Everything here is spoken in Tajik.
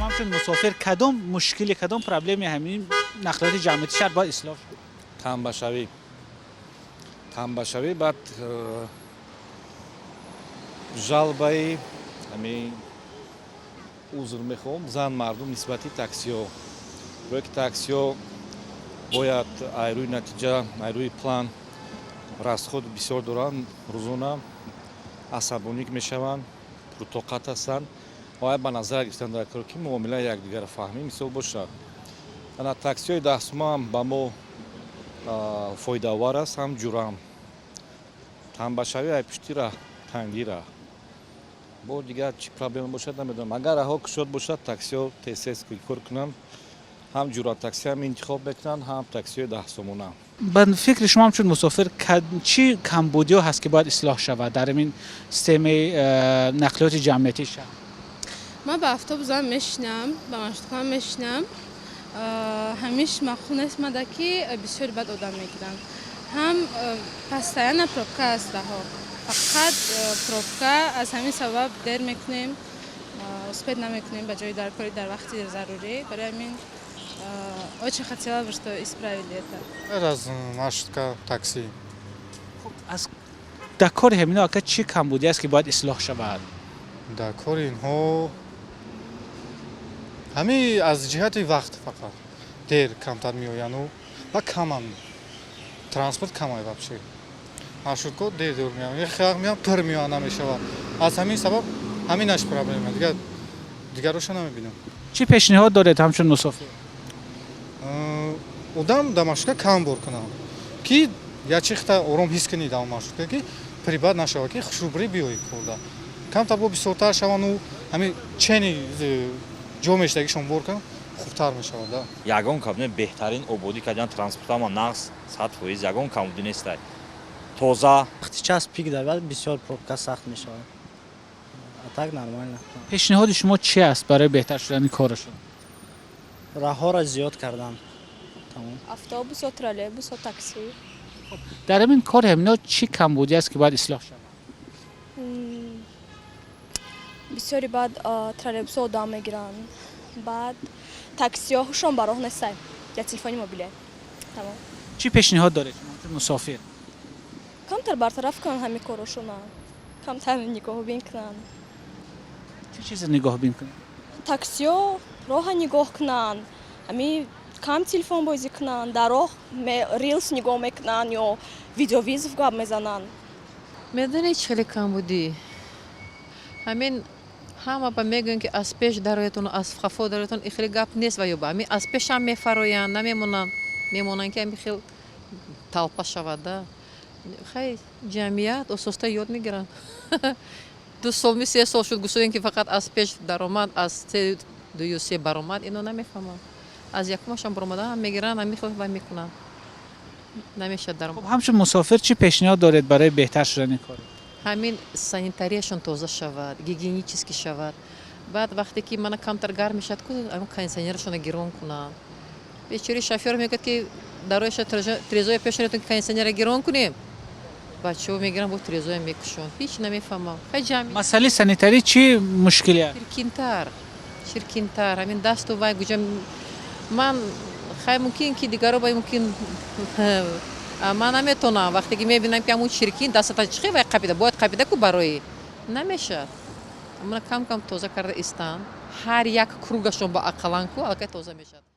شما چون مسافر کدام مشکلی کدام پرابلمی همین نقلیات جمعیتی شهر باید اصلاح شد؟ تنبشوی بعد жалобаи ҳамин узр мехоҳам зан мардум нисбати таксиҳо. Гӯё ки таксиҳо бояд айрӯи натиҷа, айрӯи план расход бисёр доранд, рӯзона асабонӣ мешаванд, пуртоқат ҳастанд. Бояд ба назар гирифтан дар кор ки муомилаи якдигарро фаҳмӣ мисол бошад. Ана таксиҳои 10 сомон ба мо фоидаовар аст, ҳам ҷурам. Танбашавӣ ай пуштира тангира. Бо дигар чӣ проблема бошад намедонам. Агар раҳо кушод бошад таксиҳо тез кор кунанд, ҳам ҷура таксиам интихоб мекунанд, ҳам таксиҳои 10 сомона. به فکر شما چون مسافر چی کمبودی هست که باید اصلاح شود در این سیستم نقلیات جمعیتی شهر؟ من با اتوبوس هم میشنم، با ماشین هم میشنم. همیشه مخونه اسمده که بسیار بد آدم میگیرن. هم پستایان پروبکا است ها. فقط پروبکا از همین سبب دیر میکنیم، اسپید نمیکنیم به جای درکاری در وقتی ضروری. برای همین очень хотела бы, что исправили это. Раз маршрутка такси. از دکار همینا که چی کمبودی است که باید اصلاح شود؟ دکار اینها همین از جهت وقت فقط دیر کمتر میآیند و کمان ترانسپورت کمای вообще. маршрутка دیر میآید. یه خیلی میام پر میآید نمیشود. از همین سبب همینش پرابلمه. دیگر روش نمیبینم. چی پیشنهاد دارید همچون مسافر؟ Удам да маршрутка кам бор кунам ки ячихта ором ҳис кунӣ да маршрутка ки прибад нашава ки хушрубрӣ биёӣ курда камтар бо бисёртар шавану ҳамин чени ҷо мештагишон бор кунам хубтар мешавад да. Ягон кабне беҳтарин ободӣ кардани транспортама нағз 100%, ягон камбудӣ нестай. Тоза وقتی چسب پیک داره بعد بسیار پروبکا سخت میشه. اتاق نرمال. پیشنهاد شما چی است برای بهتر شدن کارشون؟ راه ها را زیاد کردن. تمام. اتوبوس و ترولبوس و تاکسی. در این کار همینا چی کمبودی است که باید اصلاح شود؟ بسیاری بعد ترولبوس آدم میگیرن. بعد تاکسی ها هوشون براه نسای. یا تلفنی موبیله. تمام. چی پیشنهاد دارید شما مسافر؟ کمتر برطرف کنن همین کارشون. کمتر نگاه بین کنن. چه چیز نگاه بین کنن؟ تاکسی ها راه نگاه کنن. همین کم تلفن بازی کنن. در راه ریلز نگاه میکنن یا ویدیو ویزو گپ میزنن. میدونی چه کم بودی؟ همین همه با میگن که از پیش درایتون از خفا درایتون خیلی گپ نیست و یوبا همین از پیش هم میفرویان نمیمونن که همین خیلی تلپا شود. خیلی جمعیت اساستا یاد میگیرن. 2 سال 3 سال شد گوشتن که فقط از پیش درآمد از 2 برآمد اینو نمیفهمم. از یکماشم برآمده هم میگیرن هم میخواد و میکنن. نمیشه درآمد. خب همچون مسافر چی پیشنهاد دارید برای بهتر شدن کار؟ همین سانیتاریشون توزیع شود، گیگینیچیسکی شود. بعد وقتی که من کمتر گرم میشد که اون کانسنیرشون گیرون کنن. بیچاره شافیر میگه که دارویش تریزوی پیشنهادتون کانسنیر گیرون کنیم. بچه‌ها میگن با تریزوی میکشون. هیچ نمیفهمم. خیلی جمعی. مسئله سانیتاری چی مشکلی است؟ شرکینتر. همین دست و وای گوجم من خیلی ممکن که دیگران باید ممکن من نمیتونم وقتی که میبینم که همون شرکین دستش چخی وای قبیده باید قبیده کو برای نمیشه. من کم توزیع کرده استان هر یک کروگشون با اقلان کو الکی توزیع میشه.